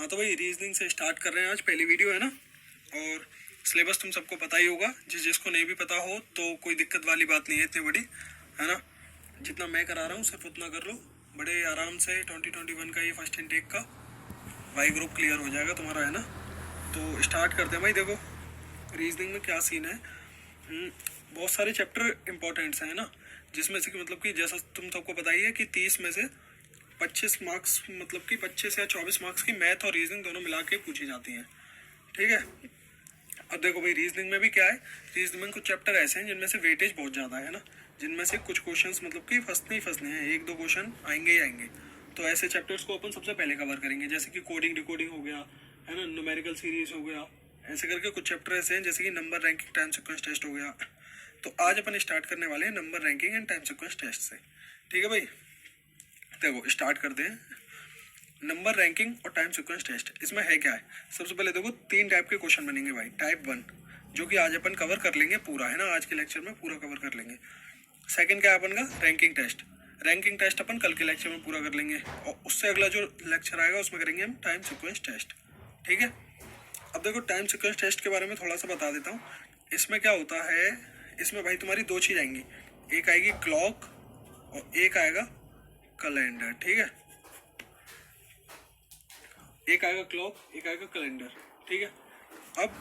हाँ तो भाई रीजनिंग से स्टार्ट कर रहे हैं, आज पहली वीडियो है ना। और सिलेबस तुम सबको पता ही होगा, जिसको नहीं भी पता हो तो कोई दिक्कत वाली बात नहीं है इतनी बड़ी, है ना। जितना मैं करा रहा हूँ सिर्फ उतना कर लो, बड़े आराम से 2021 का ये फर्स्ट इनटेक का वाई ग्रुप क्लियर हो जाएगा तुम्हारा, है ना। तो स्टार्ट करते हैं भाई। देखो रीजनिंग में क्या सीन है, बहुत सारे चैप्टर इंपॉर्टेंट्स हैं ना, जिसमें से कि मतलब कि जैसा तुम सबको पता ही है कि 30 में से 25 मार्क्स, मतलब कि 25 या 24 मार्क्स की मैथ और रीजनिंग दोनों मिला के पूछी जाती हैं, ठीक है। अब देखो भाई रीजनिंग में भी क्या है, रीजनिंग में कुछ चैप्टर ऐसे हैं जिनमें से वेटेज बहुत ज़्यादा है ना, जिनमें से कुछ क्वेश्चंस मतलब कि फंसने ही फंसने हैं, एक दो क्वेश्चन आएंगे ही आएंगे। तो ऐसे चैप्टर्स को अपन सबसे पहले कवर करेंगे, जैसे कि कोडिंग डिकोडिंग हो गया, है ना, न्यूमेरिकल सीरीज हो गया, ऐसे करके कुछ चैप्टर ऐसे हैं, जैसे कि number ranking time sequence test हो गया। तो आज अपन स्टार्ट करने वाले हैं number ranking and time sequence test से, ठीक है भाई। देखो स्टार्ट करते हैं नंबर रैंकिंग और टाइम सीक्वेंस टेस्ट। इसमें है क्या है, सबसे पहले देखो 3 टाइप के क्वेश्चन बनेंगे भाई। टाइप 1 जो कि आज अपन कवर कर लेंगे पूरा, है ना, आज के लेक्चर में पूरा कवर कर लेंगे। सेकंड क्या है अपन का, रैंकिंग टेस्ट। रैंकिंग टेस्ट अपन कल के लेक्चर में पूरा कर लेंगे, और उससे अगला जो लेक्चर आएगा उसमें करेंगे हम टाइम सीक्वेंस टेस्ट, ठीक है। अब देखो टाइम सीक्वेंस टेस्ट के बारे में थोड़ा सा बता देता हूँ। इसमें क्या होता है, इसमें भाई तुम्हारी 2 चीज़ आएंगी, एक आएगी क्लॉक और एक आएगा कैलेंडर, ठीक है। एक आएगा क्लॉक, एक आएगा कैलेंडर, ठीक है। अब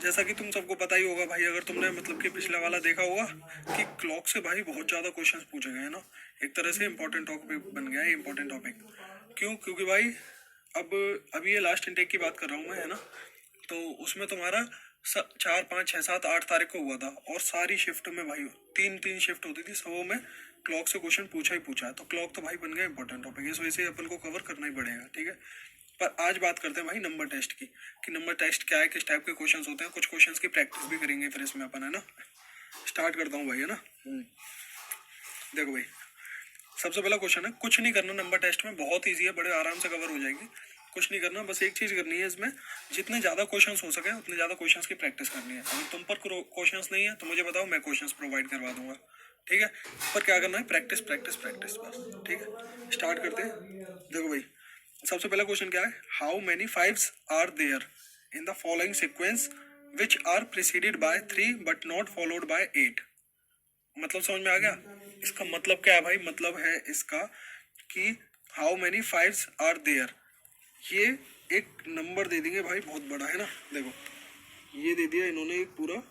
जैसा कि तुम सबको पता ही होगा भाई, अगर तुमने मतलब कि पिछला वाला देखा होगा कि क्लॉक से भाई बहुत ज़्यादा क्वेश्चंस पूछे गए हैं ना, एक तरह से इंपॉर्टेंट टॉपिक बन गया है, इंपॉर्टेंट टॉपिक। क्यों, क्योंकि भाई अब ये लास्ट इनटेक की बात कर रहा हूँ मैं, है ना। तो उसमें तुम्हारा 4 5 6 7 8 तारीख को हुआ था, और सारी शिफ्ट में भाई 3 शिफ्ट होती थी, सबों में क्लॉक से क्वेश्चन पूछा ही पूछा है। तो क्लॉक तो भाई बन गया इंपॉर्टेंट टॉपिक, इस वजह से अपन को कवर करना ही पड़ेगा, ठीक है। पर आज बात करते हैं भाई नंबर टेस्ट की, कि नंबर टेस्ट क्या है, किस टाइप के क्वेश्चंस होते हैं। कुछ क्वेश्चंस की प्रैक्टिस भी करेंगे फिर इसमें अपन, है ना। स्टार्ट करता हूँ भाई, है ना। देखो भाई सबसे पहला क्वेश्चन है, कुछ नहीं करना नंबर टेस्ट में, बहुत ईजी है, बड़े आराम से कवर हो जाएगी। कुछ नहीं करना, बस एक चीज़ करनी है इसमें, जितने ज़्यादा क्वेश्चंस हो सके उतने ज़्यादा क्वेश्चंस की प्रैक्टिस करनी है। अगर तुम पर क्वेश्चंस नहीं है तो मुझे बताओ, मैं क्वेश्चंस प्रोवाइड करवा दूंगा, ठीक है। पर क्या करना है, प्रैक्टिस प्रैक्टिस प्रैक्टिस बस, ठीक है। स्टार्ट करते हैं। देखो भाई सबसे पहला क्वेश्चन क्या है, how many fives are there in the following sequence which are preceded by 3 but not followed by 8। मतलब समझ में आ गया, इसका मतलब क्या है भाई, मतलब है इसका कि how many fives are there, ये एक नंबर दे देंगे भाई बहुत बड़ा, है ना। देखो ये दे दिया इन्होंने एक पूरा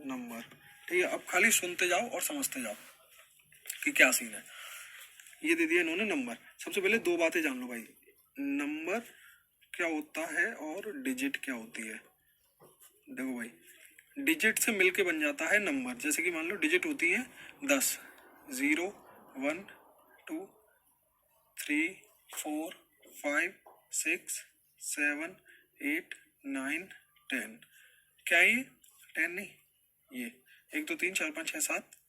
नंबर, ठीक है। अब खाली सुनते जाओ और समझते जाओ कि क्या सीन है। ये दे दिया इन्होंने नंबर। सबसे पहले 2 बातें जान लो भाई, नंबर क्या होता है और डिजिट क्या होती है। देखो भाई डिजिट से मिलके बन जाता है नंबर, जैसे कि मान लो डिजिट होती है 10, 0 1 2 3 4 5 6 7 8 9 10। क्या ये 10 नहीं, ये 1 2 3 4 5 6 7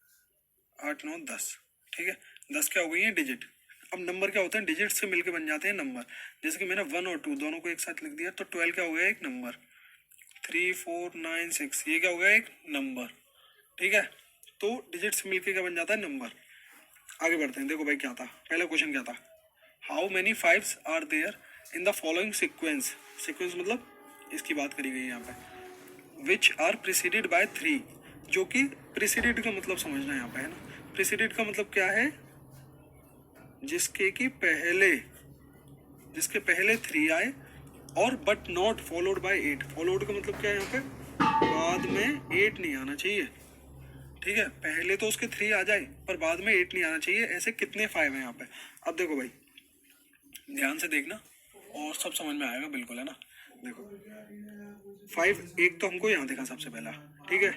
8 9 10, ठीक है। 10 क्या हो गई है, डिजिट। अब नंबर क्या होते हैं, डिजिट से मिलके बन जाते हैं नंबर। जैसे कि मैंने 1 और 2 दोनों को एक साथ लिख दिया, तो 12 क्या हो गया, एक नंबर। 3 4 9 6 ये क्या हो गया, एक नंबर, ठीक है। तो डिजिट से मिलके क्या बन जाता है, नंबर। आगे बढ़ते हैं। देखो भाई क्या था, पहला क्वेश्चन क्या था, how many fives are there in the following sequence. Sequence मतलब इसकी बात करी गई यहाँ पे, विच आर प्रिसीडेड बाय 3, जो कि प्रिसीडेड का मतलब समझना है यहाँ पे, है ना। प्रिसीडेड का मतलब क्या है, जिसके पहले 3 आए, और but not followed by 8। Followed का मतलब क्या है यहाँ पे, बाद में 8 नहीं आना चाहिए, ठीक है। पहले तो उसके 3 आ जाए पर बाद में 8 नहीं आना चाहिए। ऐसे कितने 5 हैं यहाँ पे। अब देखो भाई ध्यान से देखना और सब समझ में आएगा बिल्कुल, है ना। देखो 5 एक तो हमको यहाँ देखा सबसे पहला, ठीक है।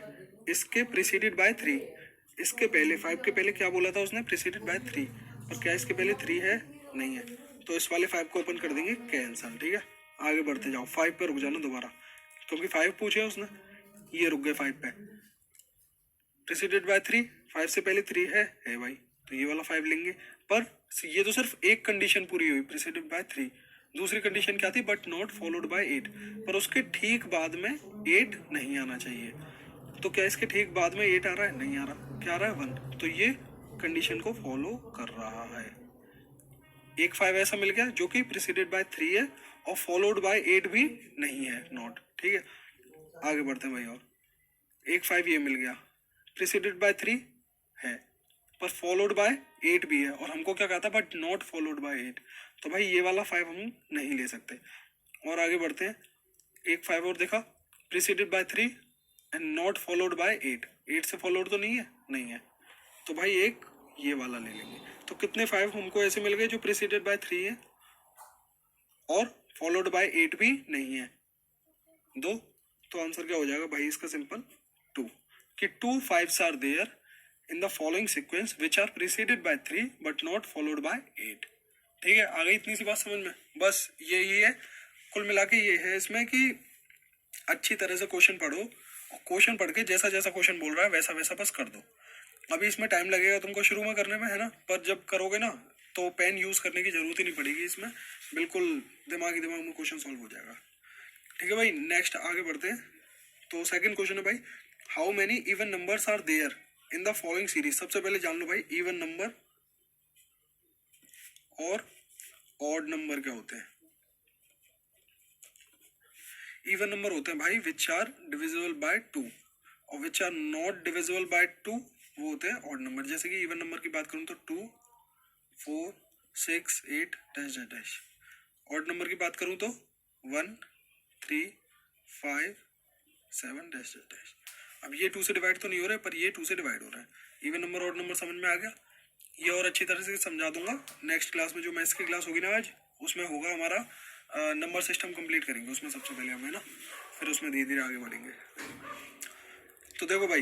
इसके प्रिसीडेड बाय 3, इसके पहले 5 के पहले क्या बोला था उसने, प्रिसीडेड बाय 3, और क्या इसके पहले 3 है, नहीं है। तो इस वाले 5 को ओपन कर देंगे कैंसल, ठीक है। आगे बढ़ते जाओ, 5 पे रुक जाना दोबारा, क्योंकि 5 पूछे उसने, ये रुक गए 5 पे। प्रिसीडेड बाय 3, 5 से पहले 3 है भाई, तो ये वाला 5 लेंगे। पर ये तो सिर्फ एक कंडीशन पूरी हुई, प्रिसीडेड बाय 3। दूसरी कंडीशन क्या थी, बट नॉट फॉलोड बाय 8, पर उसके ठीक बाद में 8 नहीं आना चाहिए। तो क्या इसके ठीक बाद में 8 आ रहा है, नहीं आ रहा, क्या आ रहा है 1, तो ये कंडीशन को फॉलो कर रहा है। एक 5 ऐसा मिल गया जो कि प्रीसीडेड बाय 3 है और फॉलोड बाय 8 भी नहीं है, नॉट। ठीक है, आगे बढ़ते हैं भाई। और एक 5 ये मिल गया, प्रीसीडेड बाय 3 है पर फॉलोड बाय 8 भी है, और हमको क्या कहा था, बट नॉट फॉलोड बाय 8। तो भाई ये वाला 5 हम नहीं ले सकते। और आगे बढ़ते हैं, एक 5 और देखा, preceded by 3 and not followed by 8। 8 से फॉलोड तो नहीं है, नहीं है, तो भाई एक ये वाला ले लेंगे। तो कितने 5 हमको ऐसे मिल गए जो प्रीसीडेड बाय 3 है और फॉलोड बाय 8 भी नहीं है, 2। तो आंसर क्या हो जाएगा भाई इसका, सिंपल 2, कि 2 5s are there in the following sequence which are preceded by 3 but not followed by 8। ठीक है, आ गई इतनी सी बात समझ में? बस यही है, कुल मिला के ये है इसमें कि अच्छी तरह से क्वेश्चन पढ़ो, और क्वेश्चन पढ़ के जैसा जैसा क्वेश्चन बोल रहा है वैसा वैसा बस कर दो। अभी इसमें टाइम लगेगा तुमको शुरू में करने में, है ना, पर जब करोगे ना तो पेन यूज करने की जरूरत ही नहीं पड़ेगी इसमें, बिल्कुल दिमाग में क्वेश्चन सॉल्व हो जाएगा। ठीक है भाई, नेक्स्ट आगे बढ़ते हैं। तो सेकंड क्वेश्चन है भाई, how many even numbers are there in the following series. सबसे पहले जान लो भाई इवन नंबर और ऑड नंबर क्या होते हैं। इवन नंबर होते हैं भाई विच आर डिविजिबल बाय 2, और which are not divisible by 2 वो होते हैं ऑड नंबर। जैसे कि इवन नंबर की बात करूं तो 2 4 6 8 डैश डैश। ऑड नंबर की बात करूं तो 1 3 5 7 डैश डैश। अब ये 2 से डिवाइड तो नहीं हो रहा है, पर ये 2 से डिवाइड हो रहा है। इवन नंबर ऑड नंबर समझ में आ गया। ये और अच्छी तरह से समझा दूंगा नेक्स्ट क्लास में, जो मैथ्स की क्लास होगी ना आज, उसमें होगा हमारा नंबर सिस्टम कंप्लीट करेंगे उसमें सबसे पहले हम, है ना, फिर उसमें धीरे धीरे आगे बढ़ेंगे। तो देखो भाई,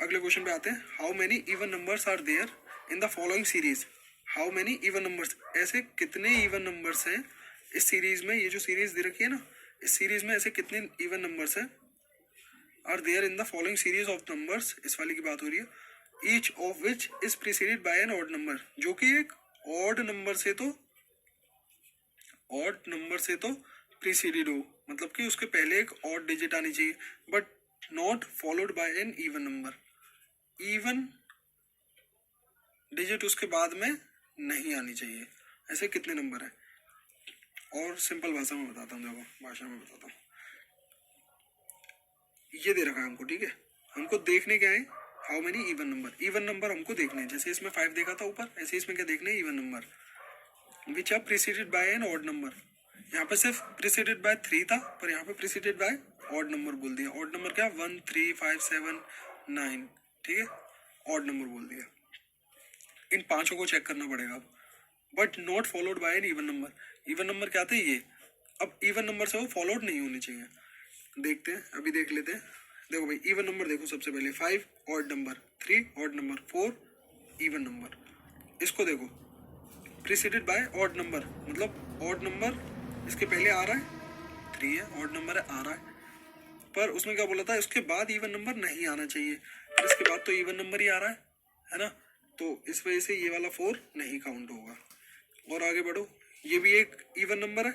अगले क्वेश्चन पे आते हैं। How many even numbers are there in the following series. How many even numbers, ऐसे कितने इवन नंबर्स हैं इस सीरीज में। ये जो सीरीज दे रखी है ना, इस सीरीज में ऐसे कितने इवन नंबर्स हैं are there in the following series of numbers. इस वाली की बात हो रही है। Each of which is preceded by an odd number, जो कि एक ऑड नंबर से तो प्रीसीडेड हो, मतलब कि उसके पहले एक ऑड डिजिट आनी चाहिए, but not followed by an even number. Even digit उसके बाद में नहीं आनी चाहिए। ऐसे कितने नंबर है, और सिंपल भाषा में बताता हूँ, देखो भाषा में बताता हूँ। ये दे रखा है हमको, ठीक है, हमको देखने क्या है, how many even number. Even number हमको देखने हैं, जैसे इसमें 5 देखा था ऊपर, ऐसे इसमें क्या देखने है, even number which are preceded by an odd number. यहाँ पे सिर्फ प्रीसीडेड बाय 3 था, पर यहाँ पे प्रीसीडेड बाय ऑड नंबर बोल दिया। ऑड नंबर क्या, 1 3 5 7 9, ठीक है, ऑड नंबर बोल दिया। इन पांचों को चेक करना पड़ेगा अब, but not followed by an even number. Even number क्या थे ये, अब इवन नंबर से वो फॉलोड नहीं होने चाहिए। देखते हैं, अभी देख लेते हैं। देखो भाई, इवन नंबर देखो, सबसे पहले 5 odd number, 3 odd number, 4 even number. इसको देखो, प्रीसीडेड बाय ऑड नंबर, मतलब ऑड नंबर इसके पहले आ रहा है, 3 है, ऑड नंबर है, आ रहा है, पर उसमें क्या बोला था, इसके बाद इवन नंबर नहीं आना चाहिए, पर इसके बाद तो इवन नंबर ही आ रहा है ना, तो इस वजह से ये वाला 4 नहीं काउंट होगा। और आगे बढ़ो, ये भी एक इवन नंबर है,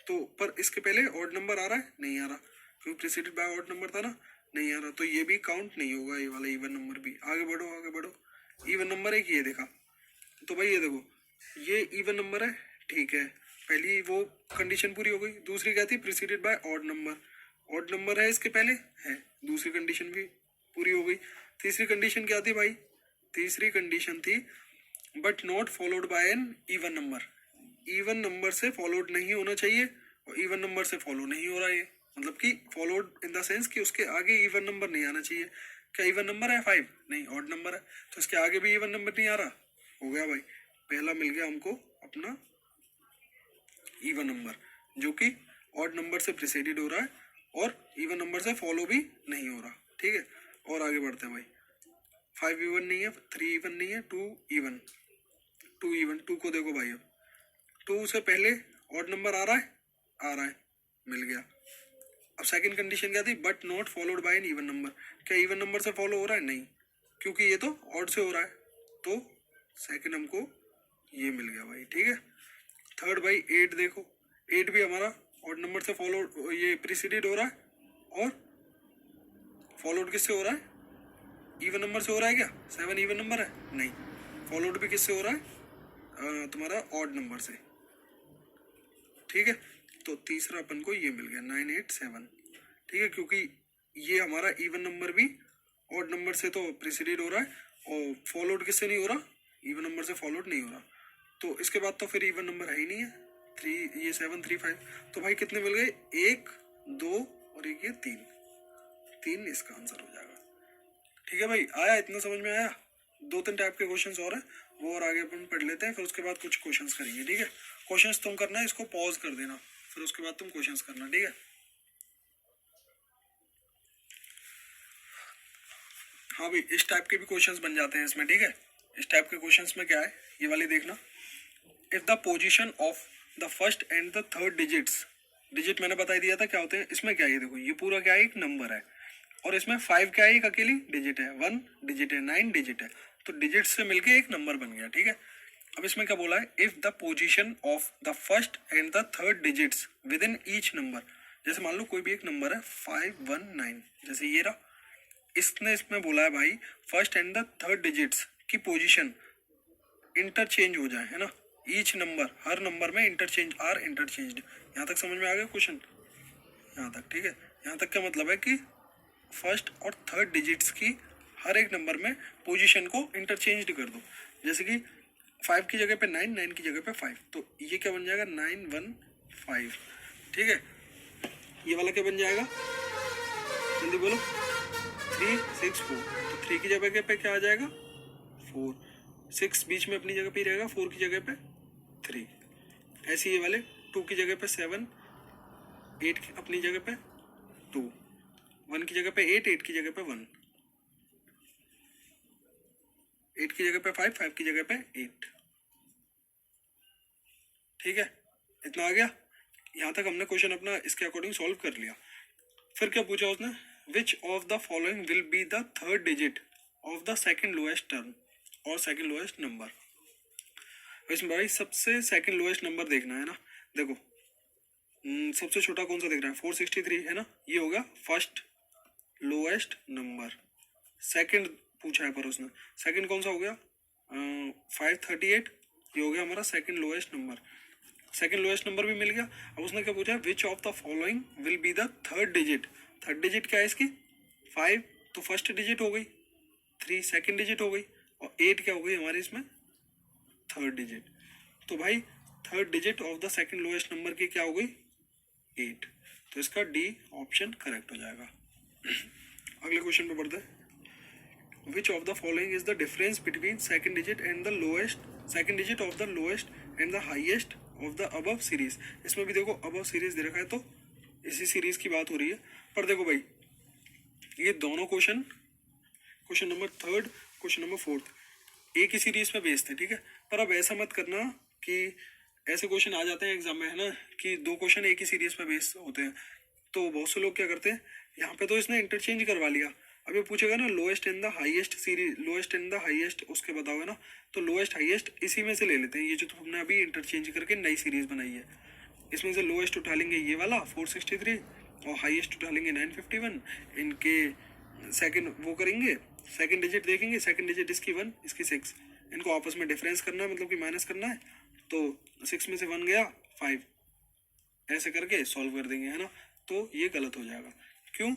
तो पर इसके पहले ऑड नंबर आ रहा है, नहीं आ रहा, क्योंकि प्रीसीडेड बाय ऑड नंबर था ना, नहीं आ रहा, तो ये भी काउंट नहीं होगा, ये वाला इवन नंबर भी। आगे बढ़ो आगे बढ़ो, इवन नंबर एक ये देखा, तो भाई ये देखो, ये इवन नंबर है, ठीक है, पहली वो कंडीशन पूरी हो गई। दूसरी क्या थी, preceded by odd number, odd number है इसके पहले, है, दूसरी कंडीशन भी पूरी हो गई। तीसरी कंडीशन क्या थी भाई, तीसरी कंडीशन थी but not followed by an even number. Even number से फॉलोड नहीं होना चाहिए, और इवन नंबर से फॉलो नहीं हो रहा है, मतलब कि फॉलोड इन द सेंस कि उसके आगे इवन नंबर नहीं आना चाहिए। क्या इवन नंबर है 5, नहीं ऑड नंबर है, तो इसके आगे भी इवन नंबर नहीं आ रहा। हो गया भाई, पहला मिल गया हमको अपना इवन नंबर, जो कि ऑड नंबर से प्रीसीडेड हो रहा है और इवन नंबर से फॉलो भी नहीं हो रहा, ठीक है। और आगे बढ़ते हैं भाई, 5 इवन नहीं है, 3 इवन नहीं है, 2 इवन, 2 इवन। 2 को देखो भाई, अब 2 से पहले ऑड नंबर आ रहा है, आ रहा है, मिल गया। अब सेकंड कंडीशन क्या थी, but not followed by an even number. क्या इवन नंबर से फॉलो हो रहा है, नहीं, क्योंकि ये तो ऑड से हो रहा है, तो सेकंड हमको ये मिल गया भाई, ठीक है। थर्ड भाई 8 देखो, 8 भी हमारा ऑड नंबर से फॉलो, ये प्रीसीडेड हो रहा है, और फॉलोड किससे हो रहा है, इवन नंबर से हो रहा है क्या, 7 इवन नंबर है, नहीं, फॉलोड भी किससे हो रहा है, तुम्हारा ऑड नंबर से, ठीक है। तो तीसरा अपन को ये मिल गया 987, ठीक है, क्योंकि ये हमारा इवन नंबर भी ऑड नंबर से तो प्रिसीडेड हो रहा है और फॉलोड किससे नहीं हो रहा, इवन नंबर से फॉलोड नहीं हो रहा। तो इसके बाद तो फिर इवन नंबर है ही नहीं है, 3 ये 7 3 5। तो भाई कितने मिल गए, 1 2 और एक ये 3 इसका आंसर हो जाएगा। ठीक है भाई, आया इतना समझ में आया। 2-3 टाइप के क्वेश्चंस और हैं, वो और आगे अपन पढ़ लेते हैं, फिर उसके बाद कुछ क्वेश्चंस करेंगे, ठीक है। क्वेश्चंस तुम करना है, इसको पॉज कर देना, फिर उसके बाद तुम क्वेश्चंस करना, ठीक है। हाँ भाई, इस टाइप के भी क्वेश्चंस बन जाते हैं इसमें, ठीक है। इस टाइप के क्वेश्चंस में क्या है, ये वाली देखना। If the position of the first and the third digit मैंने बता दिया था क्या होते हैं। इसमें क्या है, देखो ये पूरा क्या है, एक नंबर है, और इसमें 5 क्या है, एक अकेली डिजिट है, 1 डिजिट है, 9 डिजिट है, तो डिजिट से मिलके एक नंबर बन गया, ठीक है। अब इसमें क्या बोला है, if the position of the first and the third digits with in each number. जैसे मान लो कोई भी एक नंबर है 519, जैसे ये रहा, इसमें बोला है भाई first and the third digits की पोजीशन इंटरचेंज हो जाए, है ना। ईच नंबर, हर नंबर में इंटरचेंज आर इंटरचेंज्ड। यहाँ तक समझ में आ गया क्वेश्चन, यहाँ तक, ठीक है। यहाँ तक क्या मतलब है कि फर्स्ट और थर्ड डिजिट्स की हर एक नंबर में पोजीशन को इंटरचेंज कर दो। जैसे कि 5 की जगह पे 9, 9 की जगह पे 5, तो ये क्या बन जाएगा, 915, ठीक है। ये वाला क्या बन जाएगा, जल्दी बोलो, 364, तो 3 की जगह पे क्या आ जाएगा, 4, 6 बीच में अपनी जगह पे ही रहेगा, 4 की जगह पे 3। ऐसे ये वाले 2 की जगह पे 7, 8 अपनी जगह पे 2, 1 की जगह पे 8, 8 की जगह पे 1, 8 की जगह पे 5, 5 की जगह पे 8, ठीक है। इतना आ गया। यहाँ तक हमने क्वेश्चन अपना इसके अकॉर्डिंग सॉल्व कर लिया। फिर क्या पूछा उसने, विच of the following will be the third digit of the second lowest term और सेकंड लोएस्ट नंबर। इसमें भाई सबसे सेकंड लोएस्ट नंबर देखना है ना। देखो सबसे छोटा कौन सा दिख रहा है, 463 है ना, ये होगा फर्स्ट लोएस्ट नंबर। सेकंड पूछा है पर उसने, सेकंड कौन सा हो गया, 538, ये हो गया हमारा second lowest number. Second lowest number भी मिल गया। अब उसने क्या पूछा, विच of the following will be the third digit. Third digit क्या है इसकी, 5 तो फर्स्ट डिजिट हो गई, 3 सेकंड डिजिट हो गई, और 8 क्या हो गई हमारे इसमें थर्ड डिजिट। तो भाई third digit of the second lowest number की क्या हो गई, 8, तो इसका डी ऑप्शन करेक्ट हो जाएगा। अगले क्वेश्चन पे बढ़ते हैं। Which of the following is the difference between second digit and the lowest, second digit of the lowest and the highest of the above series। इसमें भी देखो above series दे रखा है, तो इसी सीरीज की बात हो रही है। पर देखो भाई ये दोनों question number third, question number fourth एक ही सीरीज पे बेस्ड है, ठीक है। पर अब ऐसा मत करना कि ऐसे क्वेश्चन आ जाते हैं एग्जाम में, है ना, कि 2 क्वेश्चन एक ही सीरीज पे बेस्ड होते हैं। तो बहुत से लोग क्या करते हैं, यहाँ पे तो इसने इंटरचेंज करवा लिया। अब ये पूछेगा ना lowest and the highest series, lowest and the highest उसके बताओगे ना, तो लोएस्ट हाईएस्ट इसी में से ले लेते हैं। ये जो तुमने अभी इंटरचेंज करके नई सीरीज बनाई है, इसमें से लोएस्ट उठा लेंगे ये वाला 463 और हाईएस्ट उठा लेंगे 951। इनके सेकंड वो करेंगे, सेकंड डिजिट देखेंगे, सेकंड डिजिट इसकी 1 इसकी 6, इनको आपस में डिफरेंस करना है, मतलब कि माइनस करना है। तो 6 में से 1 गया 5, ऐसे करके सॉल्व कर देंगे, है ना। तो ये गलत हो जाएगा, क्यों,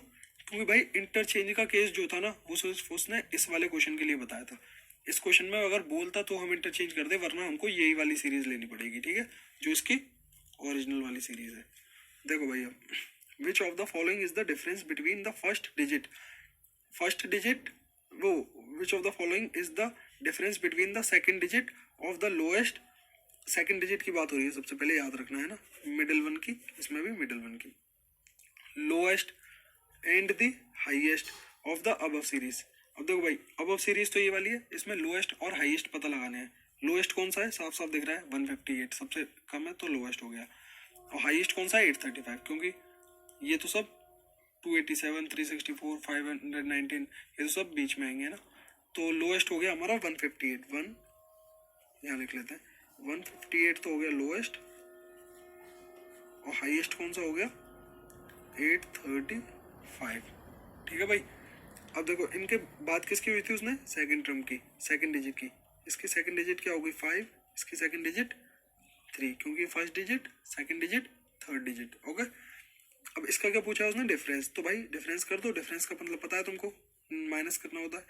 क्योंकि भाई इंटरचेंज का केस जो था ना वो सिर्फ उसने इस वाले क्वेश्चन के लिए बताया था। इस क्वेश्चन में अगर बोलता तो हम इंटरचेंज कर दे, वरना हमको यही वाली सीरीज लेनी पड़ेगी, ठीक है, जो इसकी ओरिजिनल वाली सीरीज है। देखो भाई अब which of the following is the difference between the first digit वो which of the following is the difference between the second digit of the lowest, second digit की बात हो रही है, सबसे पहले याद रखना है ना, मिडिल वन की, इसमें भी मिडिल वन की, lowest and the highest of the above series. अब देखो भाई अबव सीरीज तो ये वाली है, इसमें लोएस्ट और हाईएस्ट पता लगाने हैं। लोएस्ट कौन सा है, साफ साफ दिख रहा है 158, सबसे कम है तो लोएस्ट हो गया। और हाईएस्ट कौन सा है 835, क्योंकि ये तो सब 287, 364, 519 ये तो सब बीच में आएंगे ना। तो लोएस्ट हो गया हमारा 158, 1 यहाँ लिख लेते हैं, 158 तो हो गया लोएस्ट, और हाईएस्ट कौन सा हो गया 835, ठीक है भाई। अब देखो इनके बात किसकी हुई थी उसने, सेकंड टर्म की, सेकंड डिजिट की। इसकी सेकंड डिजिट क्या हो गई 5, इसकी सेकंड डिजिट 3, क्योंकि first digit, second digit, third digit. Okay, अब इसका क्या पूछा है उसने, डिफरेंस। तो भाई डिफरेंस कर दो, डिफरेंस का मतलब पता है तुमको, माइनस करना होता है।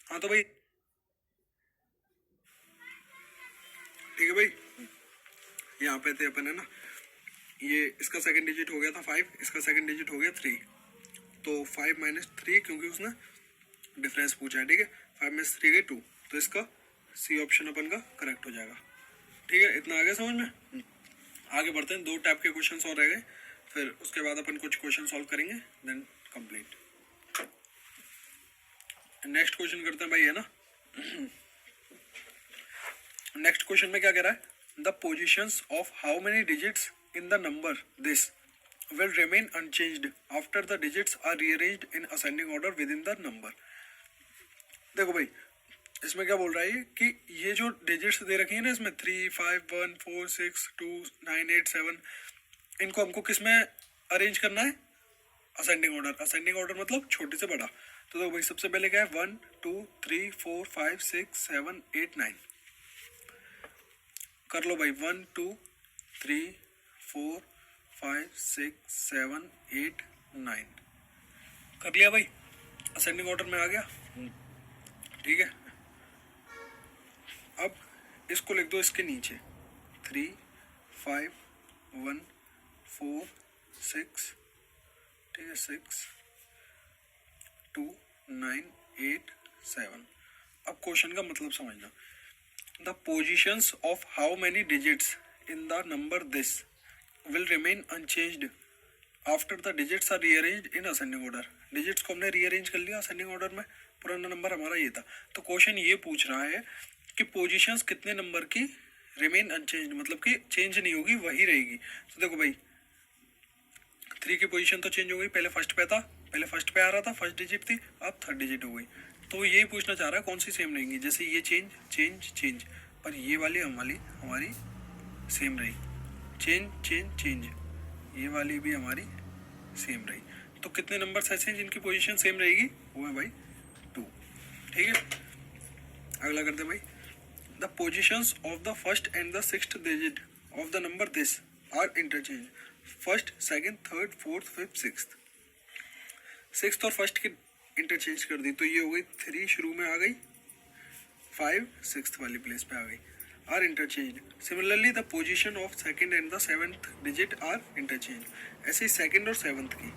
हाँ तो भाई ठीक है भाई, यहाँ पे थे अपन है ना, ये इसका सेकंड डिजिट हो गया था 5, इसका सेकंड डिजिट हो गया 3, तो 5 माइनस 3, क्योंकि उसने डिफरेंस पूछा है। ठीक है, 5 माइनस 3 गए 2, तो इसका सी ऑप्शन अपन का करेक्ट हो जाएगा। ठीक है, इतना आ गया समझ में। आगे बढ़ते हैं, 2 टाइप के क्वेश्चन और रह गए, फिर उसके बाद अपन कुछ क्वेश्चन सॉल्व करेंगे, देन कंप्लीट। नेक्स्ट क्वेश्चन करते हैं भाई, है ना। नेक्स्ट क्वेश्चन में क्या कह रहा है, the positions of how many digits in the number this will remain unchanged after the digits are rearranged in ascending order within the number। देखो भाई, इसमें क्या बोल रहा है कि ये जो डिजिट्स दे रखी है ना इसमें 3, 5, 1, 4, 6, 2, 9, 8, 7, इनको हमको किस में अरेंज करना है, असेंडिंग ऑर्डर। असेंडिंग ऑर्डर मतलब छोटे से बड़ा। तो देखो भाई, सबसे पहले क्या है, 1, 2, 3, 4, 5, 6, 7, 8, 9। कर लो भाई, 1, 2, 3, 4, 5, 6, 7, 8, 9 कर लिया भाई, असेंडिंग ऑर्डर में आ गया। ठीक है, अब इसको लिख दो इसके नीचे, 3, 5, 1, 4, 6, ठीक है, 6, 2, 9, 8, 7। अब क्वेश्चन का मतलब समझना, the positions of how many digits in the number this will remain unchanged after the digits are rearranged in ascending order। Digits को हमने रीअरेंज कर लिया असेंडिंग ऑर्डर में, पुराना नंबर हमारा ये था। तो क्वेश्चन ये पूछ रहा है कि पोजीशंस कितने नंबर की रिमेन अनचेंज्ड, मतलब कि चेंज नहीं होगी, वही रहेगी। तो देखो भाई, 3 की पोजीशन तो चेंज हो गई, पहले फर्स्ट पे था, पहले फर्स्ट पे आ रहा था, फर्स्ट डिजिट थी, अब थर्ड डिजिट हो गई। तो यही पूछना चाह रहा है कौन सी सेम रहेंगी, जैसे ये चेंज चेंज चेंज, पर ये वाली हमारी सेम रही, चेंज चेंज चेंज, ये वाली भी हमारी सेम रही। तो कितने नंबर ऐसे हैं जिनकी पोजीशन सेम रहेगी, वो है भाई 2। ठीक है, अगला करते हैं भाई, the positions of the first and the sixth digit of the number this are interchange, first, second, third, fourth, fifth, sixth. Sixth और फर्स्ट की इंटरचेंज कर दी, तो ये हो गई 3 शुरू में आ गई, 5 सिक्स्थ वाली प्लेस पे आ गई, are interchanged। Similarly, the position of second and the seventh digit are interchanged। ऐसे ही सेकंड और सेवन्थ की,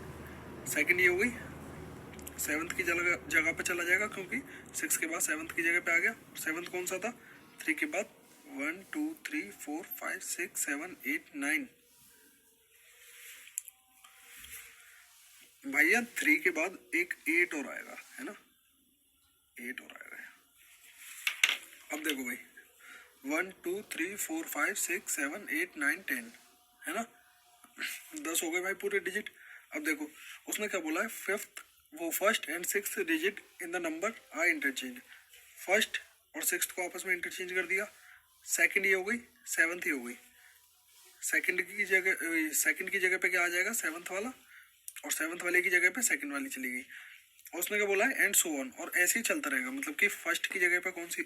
सेकंड ये हो गई, सेवन्थ की जगह पे चला जाएगा, क्योंकि 6 के बाद सेवन्थ की जगह पे आ गया। सेवन्थ कौन सा था, 3 के बाद 1, 2, 3, 4, 5, 6, 7, 8, 9। भैया 3 के बाद एक 8 और आएगा, है ना, 8 और आएगा। अब देखो भाई, 1, 2, 3, 4, 5, 6, 7, 8, 9, 10, है ना, 10 हो गए भाई पूरे डिजिट। अब देखो उसने क्या बोला है, फिफ्थ, वो first and sixth digit in the number are interchange. First और सिक्स्थ को आपस में इंटरचेंज कर दिया, सेकंड ये हो गई, सेवन्थ ही हो गई। सेकंड की जगह पे क्या आ जाएगा, सेवन्थ वाला, और सेवन्थ वाले की जगह पे सेकंड वाली चली गई। और उसने क्या बोला है, एंड सो ऑन, और ऐसे ही चलता रहेगा। मतलब कि फर्स्ट की जगह पे कौन सी,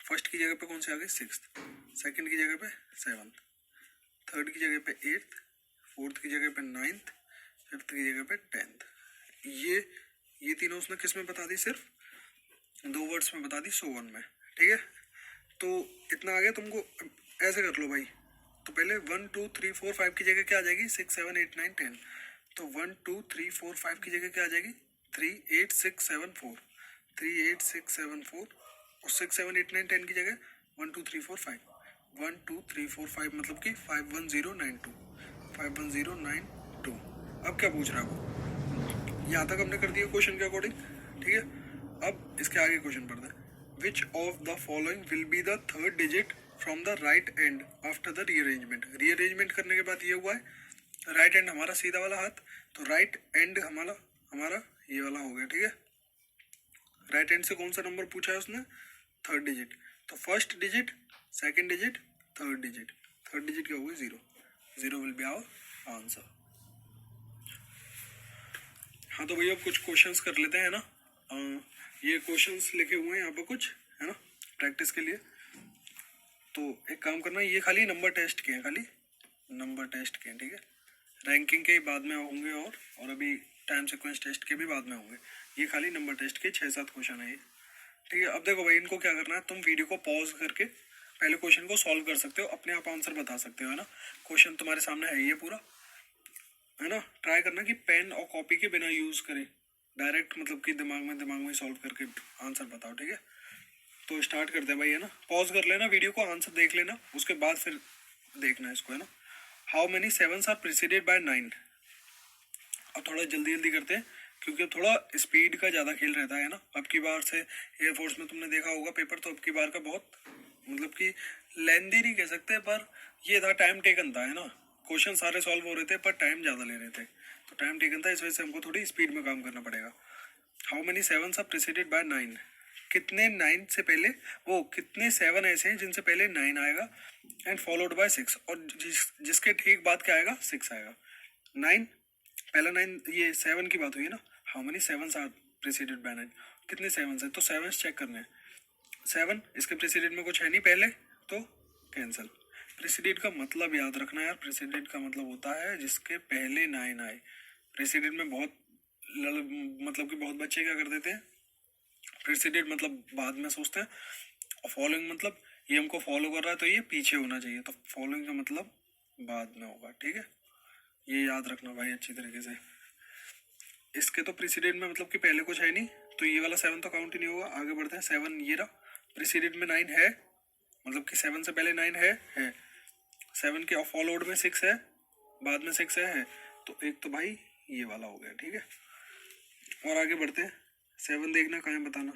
फर्स्ट की जगह पे कौन सी आ गई, सिक्स्थ, सेकंड की जगह पे सेवन्थ, थर्ड की जगह पे एट्थ, फोर्थ की जगह पे नाइन्थ, फिफ्थ की जगह पे 10th। ये तीनों उसने किस में बता दी, सिर्फ 2 वर्ड्स में बता दी, सो वन में। ठीक है, तो इतना आ गया तुमको। ऐसे कर लो भाई, तो पहले 1, 2, 3, 4, 5 की जगह क्या आ जाएगी, 6, 7, 8, 9, 10। तो 1, 2, 3, 4, 5 की जगह क्या आ जाएगी, 3, 8, 6, 7, 4, 3, 8, 6, 7, 4, और 6, 7, 8, 9, 10 की जगह 1, 2, 3, 4, 5, 1, 2, 3, 4, 5, मतलब कि 5, 1, 0, 9, 2, 5, 1, 0, 9, 2। अब क्या पूछ रहा है वो, यहाँ तक हमने कर दिया क्वेश्चन के अकॉर्डिंग। ठीक है, अब इसके आगे क्वेश्चन पढ़ते हैं, विच of the following will be the third digit from the right and after the rearrangement. Rearrangement करने के बाद ये हुआ है, राइट एंड हमारा सीधा वाला हाथ, तो राइट एंड हमारा ये वाला हो गया। ठीक है, राइट एंड से कौन सा नंबर पूछा है उसने, थर्ड डिजिट। तो first digit, second digit, third digit, third digit क्या होगी, 0, 0 विल बी आवर आंसर। हाँ तो भैया अब कुछ क्वेश्चंस कर लेते हैं ना। ये क्वेश्चंस लिखे हुए हैं यहाँ पर कुछ, है ना, प्रैक्टिस के लिए। तो एक काम करना, ये खाली नंबर टेस्ट के हैं, खाली नंबर टेस्ट के हैं, ठीक है। रैंकिंग के बाद में होंगे और अभी टाइम सीक्वेंस टेस्ट के भी बाद में होंगे। ये खाली नंबर टेस्ट के 6-7 क्वेश्चन है ये, ठीक है। अब देखो भाई, इनको क्या करना है, तुम वीडियो को पॉज करके पहले क्वेश्चन को सॉल्व कर सकते हो, अपने आप आंसर बता सकते हो, है ना। क्वेश्चन तुम्हारे सामने है ये पूरा, है ना। ट्राई करना कि पेन और कॉपी के बिना यूज करें, डायरेक्ट मतलब कि दिमाग में सॉल्व करके आंसर बताओ, ठीक है। तो स्टार्ट करते हैं भाई, है ना। पॉज कर लेना वीडियो को, आंसर देख लेना, उसके बाद फिर देखना इसको, है ना। How many sevens are preceded by 9। अब थोड़ा जल्दी जल्दी करते हैं क्योंकि अब थोड़ा स्पीड का ज़्यादा खेल रहता है ना। अब की बार से एयरफोर्स में तुमने देखा होगा पेपर, तो अब की बार का बहुत मतलब कि लेंदी नहीं कह सकते, पर ये था टाइम टेकन था, है ना। क्वेश्चन सारे सॉल्व हो रहे थे पर टाइम ज़्यादा ले रहे थे, तो टाइम टेकन था, इस वजह से हमको थोड़ी स्पीड में काम करना पड़ेगा। How many sevens are preceded by 9। कितने 9 से पहले, वो कितने 7 ऐसे हैं जिनसे पहले 9 आएगा एंड फॉलोड बाय 6, और जिसके ठीक बाद क्या आएगा, 6 आएगा। 9 पहला 9, ये 7 की बात हुई है ना। How many sevens are preceded by 9, कितने 7 है, तो 7 चेक करने हैं। 7 इसके प्रिसीडेड में कुछ है नहीं पहले, तो कैंसिल। प्रिसीडेड का मतलब याद रखना यार, प्रिसीडेड का मतलब होता है जिसके पहले 9 आए। प्रिसीडेड में बहुत मतलब कि बहुत बच्चे क्या कर देते हैं, प्रिसीडेड मतलब बाद में सोचते हैं, और फॉलोइंग मतलब ये हमको फॉलो कर रहा है तो ये पीछे होना चाहिए, तो फॉलोइंग का मतलब बाद में होगा, ठीक है। ये याद रखना भाई अच्छी तरीके से। इसके तो प्रिसीडेड में मतलब कि पहले कुछ है नहीं, तो ये वाला 7 तो काउंट ही नहीं होगा। आगे बढ़ते हैं। 7 ये रहा, प्रिसीडेड में 9 है, मतलब कि 7 से पहले 9 है। 7 के फॉलोड में 6 है, बाद में 6 है, तो एक तो भाई ये वाला हो गया, ठीक है। और आगे बढ़ते हैं। 7 देखना कहाँ है बताना,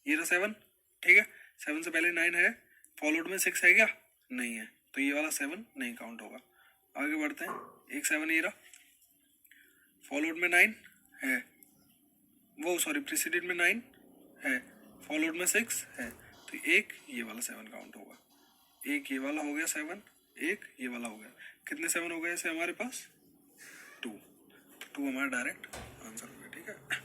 ये रहा 7, ठीक है। 7 से पहले 9 है, फॉलोड में 6 है क्या, नहीं है, तो ये वाला 7 नहीं काउंट होगा। आगे बढ़ते हैं। एक 7 ये रहा, फॉलोड में 9 है, वो सॉरी प्रिसीडेड में 9 है, फॉलोड में 6 है, तो एक ये वाला 7 काउंट होगा। एक ये वाला हो गया 7, एक ये वाला हो गया। कितने 7 हो गए ऐसे हमारे पास, 2। 2 हमारा डायरेक्ट आंसर हो गया, ठीक है।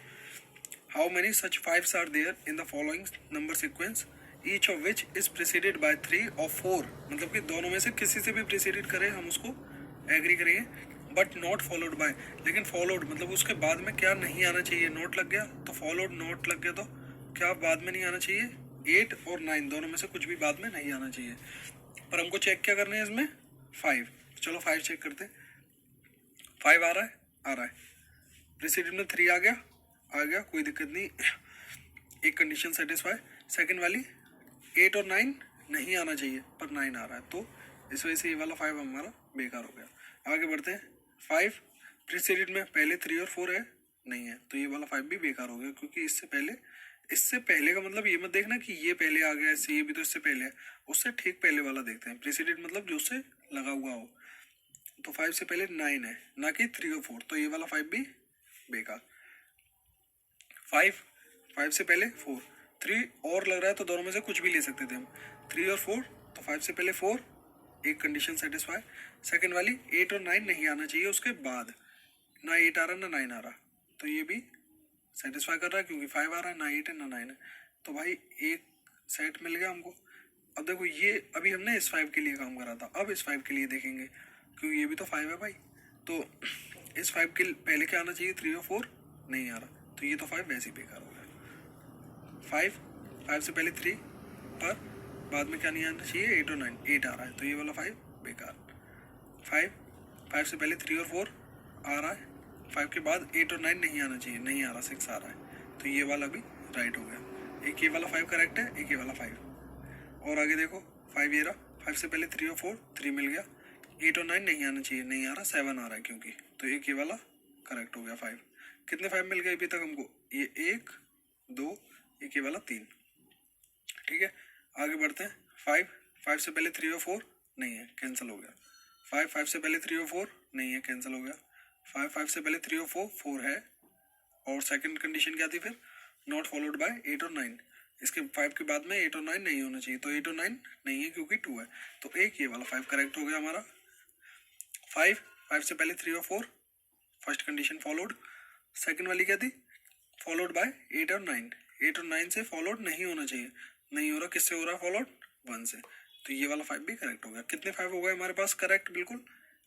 How many such 5s are there in the following number sequence each of which is preceded by 3 और 4। मतलब कि दोनों में से किसी से भी प्रिसीडेड करें हम उसको एग्री करेंगे, बट नॉट फॉलोड बाय। लेकिन फॉलोड मतलब उसके बाद में क्या नहीं आना चाहिए, नोट लग गया तो फॉलोड, नोट लग गया तो क्या बाद में नहीं आना चाहिए, 8 और 9 दोनों में से कुछ भी बाद में नहीं आना चाहिए। पर हमको चेक क्या करना है इसमें, 5। चलो 5 चेक करते हैं। 5 आ रहा है, आ रहा है। प्रिसीडेड में 3 आ गया, कोई दिक्कत नहीं, एक कंडीशन सेटिस्फाई। सेकंड वाली 8 और 9 नहीं आना चाहिए, पर 9 आ रहा है, तो इस वजह से ये वाला 5 हमारा बेकार हो गया। आगे बढ़ते हैं। 5 प्रीसीडेड में पहले 3 और 4 है, नहीं है, तो ये वाला 5 भी बेकार हो गया, क्योंकि इससे पहले का मतलब ये मत देखना कि ये पहले आ गया ऐसे, ये भी तो इससे पहले है, उससे ठीक पहले वाला देखते हैं। प्रीसीडेड मतलब जो उससे लगा हुआ हो, तो 5 से पहले 9 है, ना कि 3 और 4, तो ये वाला 5 भी बेकार। 5 से पहले 4, 3 और लग रहा है, तो दोनों में से कुछ भी ले सकते थे हम, 3 और 4, तो 5 से पहले 4, एक कंडीशन सेटिस्फाई। सेकंड वाली 8 और 9 नहीं आना चाहिए उसके बाद, ना 8 आ रहा ना 9 आ रहा, तो ये भी सेटिस्फाई कर रहा है, क्योंकि 5 आ रहा है, ना 8 है ना 9 है, तो भाई एक सेट मिल गया हमको। अब देखो ये अभी हमने इस 5 के लिए काम करा था, अब इस 5 के लिए देखेंगे, क्योंकि ये भी तो 5 है भाई, तो इस 5 के पहले क्या आना चाहिए, 3 और 4 नहीं आ रहा, तो ये तो 5 वैसे ही बेकार हो गया। 5 से पहले 3, पर बाद में क्या नहीं आना चाहिए, 8 और 9, 8 आ रहा है, तो ये वाला 5 बेकार। 5 से पहले 3 और 4 आ रहा है, 5 के बाद 8 और 9 नहीं आना चाहिए, नहीं आ रहा, 6 आ रहा है, तो ये वाला भी राइट हो गया। एक ये वाला 5 करेक्ट है, एक ये वाला 5। और आगे देखो 5 ये रहा, 5 से पहले 3 और 4, 3 मिल गया, 8 और 9 नहीं आना चाहिए, नहीं आ रहा, 7 आ रहा है क्योंकि, तो एक ये वाला करेक्ट हो गया 5। कितने 5 मिल गए अभी तक हमको, ये 1 2, एक ये वाला 3, ठीक है। आगे बढ़ते हैं। 5 से पहले 3 और 4 नहीं है, कैंसिल हो गया। 5 से पहले 3 और 4 नहीं है, कैंसिल हो गया। 5 से पहले 3 और 4 है, और सेकंड कंडीशन क्या थी फिर, नॉट फॉलोड बाय 8 और 9, इसके 5 के बाद में 8 और 9 नहीं होना चाहिए, तो 8 और 9 नहीं है क्योंकि 2 है, तो एक ये वाला 5 करेक्ट हो गया हमारा। 5 से पहले 3 और 4 फर्स्ट कंडीशन फॉलोड, सेकंड वाली क्या थी, फॉलोड बाय 8 और 9, 8 और 9 से फॉलोड नहीं होना चाहिए, नहीं हो रहा, किससे हो रहा फॉलोड, 1 से, तो ये वाला 5 भी करेक्ट हो गया। कितने 5 हो गए हमारे पास करेक्ट, बिल्कुल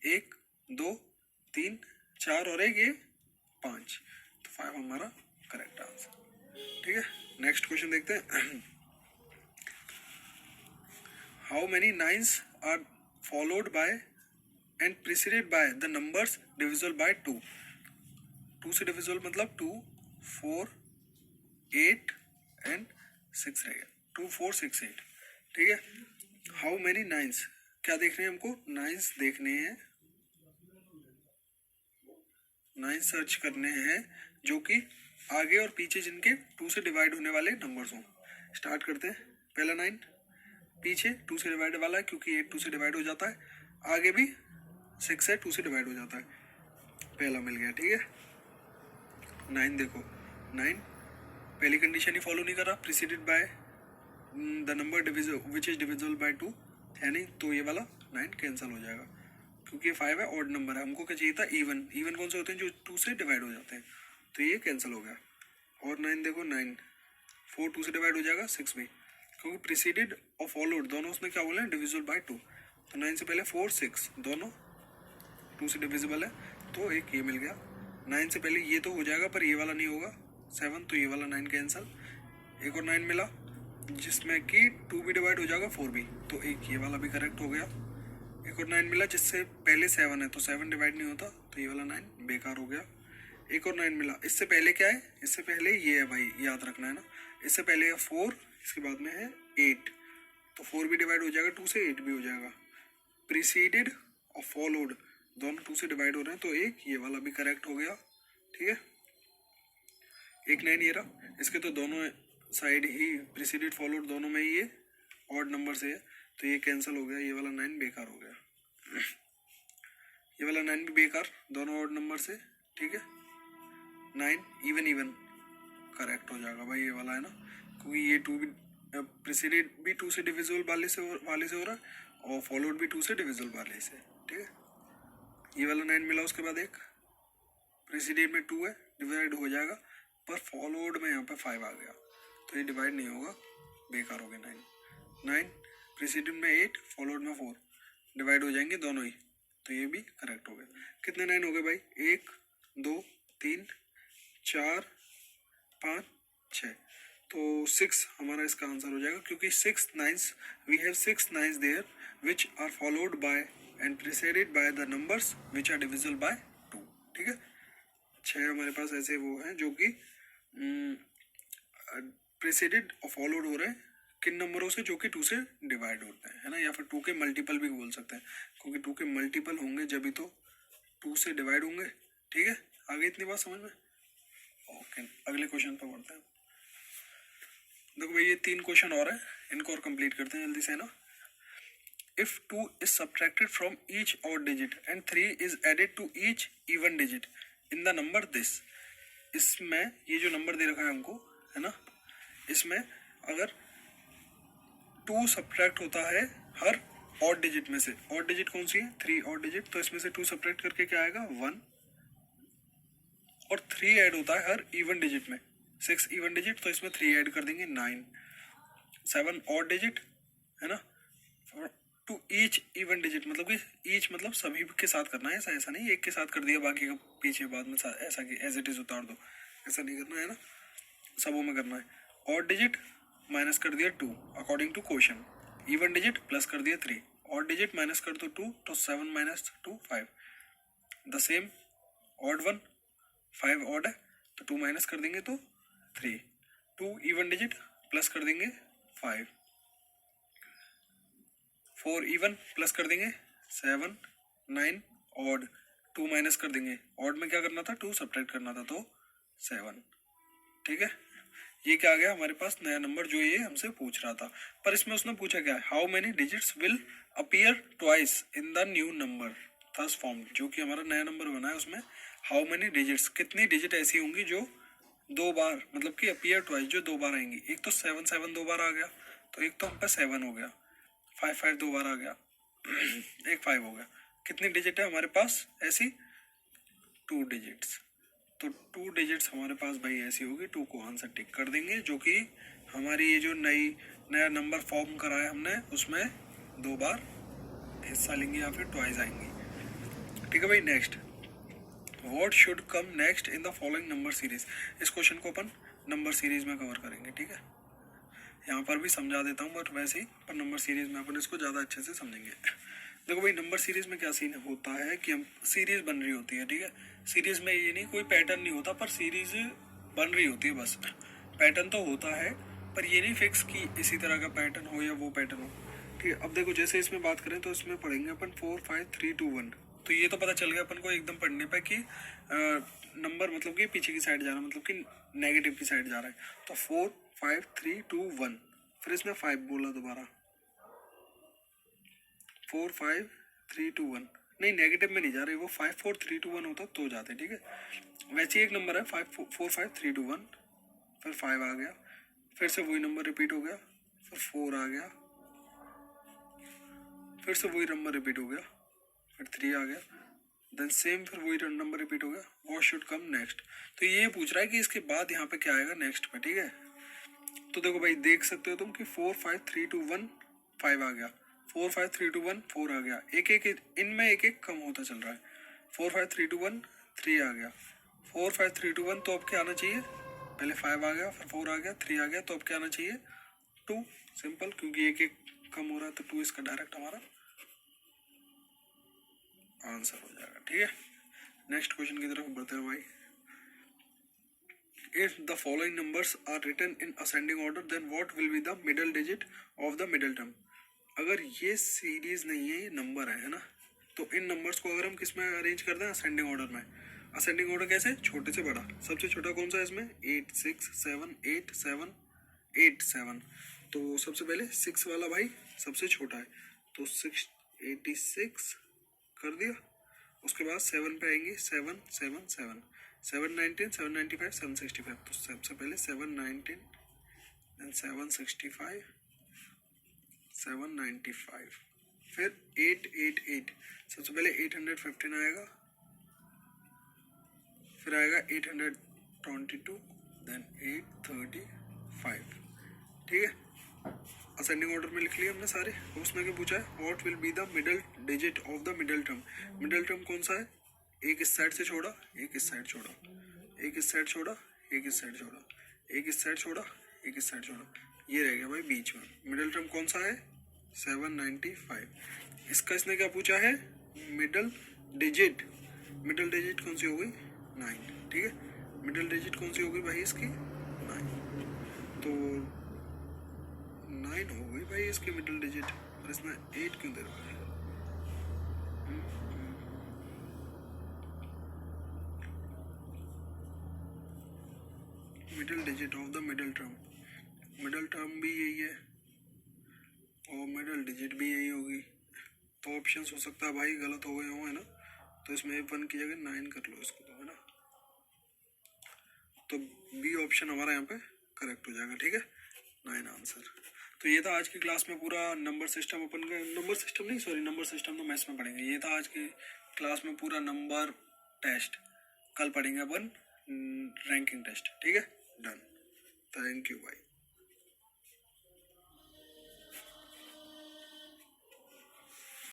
1 2 3 4 और एक ये 5, तो 5 हमारा करेक्ट आंसर। ठीक है, नेक्स्ट क्वेश्चन देखते हैं। How many nines are followed by and preceded by the numbers divisible by 2, 2 से डिविजिबल मतलब 2 4 8 एंड 6 रहेगा, 2 4 6 8। ठीक है, हाउ मेनी नाइन्स, क्या देखने हैं हमको, नाइन्स देखने हैं, नाइन्स सर्च करने हैं जो कि आगे और पीछे जिनके 2 से डिवाइड होने वाले नंबर्स हों। स्टार्ट करते हैं, पहला 9 पीछे 2 से डिवाइड वाला है क्योंकि 8 2 से डिवाइड हो जाता है, आगे भी 6 है 2 से डिवाइड हो जाता है, पहला मिल गया। ठीक है, 9 देखो, 9 पहली कंडीशन ही फॉलो नहीं कर रहा, preceded by the number which is divisible by 2 है नहीं, तो ये वाला 9 कैंसिल हो जाएगा क्योंकि 5 है, ऑड नंबर है, हमको क्या चाहिए था इवन, इवन कौन से होते हैं जो 2 से डिवाइड हो जाते हैं, तो ये कैंसिल हो गया। और 9 देखो, 9 4 2 से डिवाइड हो जाएगा, 6 भी, क्योंकि प्रीसीडेड और फॉलोड दोनों उसमें क्या बोले हैं, डिविजिबल बाय 2, तो 9 से पहले 4 6 दोनों 2 से डिविजिबल है, तो एक ये मिल गया। 9 से पहले ये तो हो जाएगा पर ये वाला नहीं होगा, 7, तो ये वाला 9 कैंसिल। एक और 9 मिला जिसमें कि 2 भी डिवाइड हो जाएगा 4 भी, तो एक ये वाला भी करेक्ट हो गया। एक और 9 मिला जिससे पहले 7 है तो 7 डिवाइड नहीं होता, तो ये वाला 9 बेकार हो गया। एक और 9 मिला, इससे पहले क्या है, इससे पहले ये है भाई, याद रखना है ना, इससे पहले है 4, इसके बाद में है 8, तो 4 भी डिवाइड हो जाएगा 2 से, 8 भी हो जाएगा। प्रीसीडेड और फॉलोड दोनों 2 से डिवाइड हो रहे हैं, तो एक ये वाला भी करेक्ट हो गया। ठीक है, एक 9 ये रहा, इसके तो दोनों साइड ही प्रीसीडेड फॉलोड दोनों में ही ये ऑड नंबर से है, तो ये कैंसिल हो गया, ये वाला 9 बेकार हो गया। ये वाला 9 भी बेकार, दोनों ऑड नंबर से। ठीक है, 9 इवन इवन करेक्ट हो जाएगा भाई, ये वाला है ना, क्योंकि ये 2 भी प्रीसीडेड भी 2 से डिविजिबल वाले से हो रहा है और फॉलोड भी 2 से डिविजिबल वाले से। ठीक है, ये वाला 9 मिला, उसके बाद एक प्रीसीडेड में 2 है, डिवाइड हो जाएगा, पर फॉलोड में यहाँ पे 5 आ गया, तो ये डिवाइड नहीं होगा, बेकार हो गया 9 प्रीसीडेड में 8, फॉलोड में 4, डिवाइड हो जाएंगे दोनों ही, तो ये भी करेक्ट हो गया। कितने 9 हो गए भाई, 1 2 3 4 5 6, तो 6 हमारा इसका आंसर हो जाएगा, क्योंकि 6 9 we have 6 9 there which are followed by and preceded by the numbers which are divisible by 2। ठीक है, 6 हमारे पास ऐसे वो हैं जो कि प्रीसीडेड और फॉलोड हो रहे हैं किन नंबरों से, जो कि 2 से डिवाइड होते हैं, है ना, या फिर 2 के मल्टीपल भी बोल सकते हैं, क्योंकि 2 के मल्टीपल होंगे जब भी तो 2 से डिवाइड होंगे। ठीक है, आगे इतनी बात समझ में। ओके, अगले क्वेश्चन पर बढ़ते हैं। देखो भाई, ये 3 क्वेश्चन और हैं, इनको और कंप्लीट करते हैं जल्दी से ना। If 2 is subtracted from each odd digit and 3 is added to each even digit in the number this, इसमें ये जो नंबर दे रखा है हमको, है ना, इसमें अगर 2 सब्ट्रैक्ट होता है हर ऑड डिजिट में से, ऑड डिजिट कौन सी है, 3 ऑड डिजिट, तो इसमें से 2 सब्ट्रैक्ट करके क्या आएगा 1, और 3 ऐड होता है हर इवन डिजिट में, 6 इवन डिजिट, तो इसमें 3 ऐड कर देंगे 9, 7 ऑड डिजिट, है ना, टू ईच इवन डिजिट, मतलब कि ईच मतलब सभी के साथ करना है, ऐसा नहीं एक के साथ कर दिया बाकी का पीछे बाद में ऐसा कि एज इट इज उतार दो, ऐसा नहीं करना है ना, सबों में करना है। ऑड डिजिट माइनस कर दिया 2 according to question, even digit plus कर दिया 3, ऑड डिजिट माइनस कर दो 2, तो 7 minus 2 5, the same odd 1 5 odd है तो 2 माइनस कर देंगे तो 3, 2 इवन डिजिट प्लस कर देंगे 5, 4 इवन प्लस कर देंगे 7, 9 ऑड, 2 माइनस कर देंगे, ऑड में क्या करना था 2 सब्ट्रैक्ट करना था, तो 7। ठीक है, ये क्या आ गया हमारे पास नया नंबर जो ये हमसे पूछ रहा था, पर इसमें उसने पूछा क्या है, how many digits will appear twice in the new number thus form, जो कि हमारा नया नंबर बना है उसमें हाउ मेनी डिजिट्स, कितनी डिजिट ऐसी होंगी जो 2 बार, मतलब कि अपीयर ट्वाइस जो 2 बार आएंगी। एक तो 7 7 2 बार आ गया, तो एक तो हम पे 7 हो गया, 5 5 2 बार आ गया, एक 5 हो गया, कितनी डिजिट है हमारे पास ऐसी 2 डिजिट्स, तो 2 डिजिट्स हमारे पास भाई ऐसी होगी, 2 को आंसर टिक कर देंगे, जो कि हमारी ये जो नया नंबर फॉर्म करा है हमने उसमें 2 बार हिस्सा लेंगे या फिर ट्वाइस आएंगी। ठीक है भाई। Next, what should come next in the following number series. इस क्वेश्चन को अपन नंबर सीरीज में कवर करेंगे। ठीक है, यहाँ पर भी समझा देता हूँ बट वैसे ही, पर नंबर सीरीज में अपन इसको ज़्यादा अच्छे से समझेंगे। देखो भाई, नंबर सीरीज में क्या सीन होता है कि हम सीरीज बन रही होती है। ठीक है, सीरीज में ये नहीं कोई पैटर्न नहीं होता, पर सीरीज बन रही होती है बस। पैटर्न तो होता है पर ये नहीं फिक्स कि इसी तरह का पैटर्न हो या वो पैटर्न हो। ठीक है, अब देखो जैसे इसमें बात करें तो इसमें पढ़ेंगे अपन 4 5 3 2 1। तो ये तो पता चल गया अपन को एकदम पढ़ने पे कि नंबर मतलब कि पीछे की साइड जा रहा है, मतलब कि नेगेटिव की साइड जा रहा है। तो 4 5 3 2 1, फिर इसमें 5 बोला दोबारा, 4 5 3 2 1। नहीं, नेगेटिव में नहीं जा रहे, वो 5 4 3 2 1 होता तो जाते। ठीक है, वैसे ही एक नंबर है 5 4 5 3 2 1, फिर 5 आ गया, फिर से वही नंबर रिपीट हो गया, फिर 4 आ गया, फिर से वही नंबर रिपीट हो गया, फिर 3 आ गया, देन सेम फिर वही नंबर रिपीट हो गया। What should come next. तो ये पूछ रहा है कि इसके बाद यहाँ पे क्या आएगा नेक्स्ट पे। ठीक है, तो देखो भाई, देख सकते हो तुम कि 4 5 3 2 1 5 आ गया, 4 5 3 2 1 4 आ गया, एक एक इनमें एक एक कम होता चल रहा है। 4 5 3 2 1 3 आ गया, 4 5 3 2 1, तो अब क्या आना चाहिए, पहले 5 आ गया, फिर 4 आ गया, 3 आ गया, तो अब क्या आना चाहिए 2। सिंपल, क्योंकि एक एक कम हो रहा है तो 2 इसका डायरेक्ट हमारा आंसर हो जाएगा। ठीक है, नेक्स्ट क्वेश्चन की तरफ बढ़ते हैं भाई। If the following numbers are written in ascending order, then what will be the middle digit of the middle term? अगर ये सीरीज नहीं है, ये नंबर है ना, तो इन नंबर्स को अगर हम किस में अरेंज कर दें, असेंडिंग ऑर्डर में। असेंडिंग ऑर्डर कैसे, छोटे से बड़ा। सबसे छोटा कौन सा है इसमें, 8 6 7 8 7 8 7। तो सबसे पहले 6 वाला भाई सबसे छोटा है, तो 6 86 कर दिया। उसके बाद 7 पे आएंगे, 7 7 7 7 19 7 95 7 65। तो सबसे पहले 7 19, देन 7 65 7 95, फिर 8 8 8। सबसे पहले 815 आएगा, फिर आएगा 822, देन 835। ठीक है, असेंडिंग ऑर्डर में लिख लिया हमने सारे। उसमें क्या पूछा है, what will be the middle digit of the middle term. Middle term कौन सा है, एक इस साइड से छोड़ा, एक इस साइड छोड़ा, एक इस साइड छोड़ा, एक इस साइड छोड़ा, एक इस साइड छोड़ा, एक इस साइड छोड़ा, ये रह गया भाई बीच में। मिडल टर्म कौन सा है, 795। इसका इसने क्या पूछा है, मिडल डिजिट। मिडल डिजिट कौन सी हो गई, 9। ठीक है, मिडल डिजिट कौन सी हो गई भाई इसकी, 9। तो 9 हो गई भाई इसकी मिडल डिजिट, और इसमें 8 क्यों दे रहा है। Middle digit of the middle term, middle term भी यही है और मिडल डिजिट भी यही होगी। तो ऑप्शन हो सकता है भाई गलत हो गए हो, है ना। तो इसमें 1 की जगह 9 कर लो इसको, तो है ना। तो बी ऑप्शन हमारा यहाँ पे करेक्ट हो जाएगा। ठीक है, 9 आंसर। तो ये था आज की क्लास में पूरा नंबर सिस्टम। अपन का नंबर सिस्टम नहीं, सॉरी, नंबर सिस्टम तो मैथ्स में पढ़ेंगे। ये था आज की क्लास में पूरा नंबर टेस्ट। कल पढ़ेंगे अपन रैंकिंग टेस्ट। ठीक है, डन। थैंक यू भाई।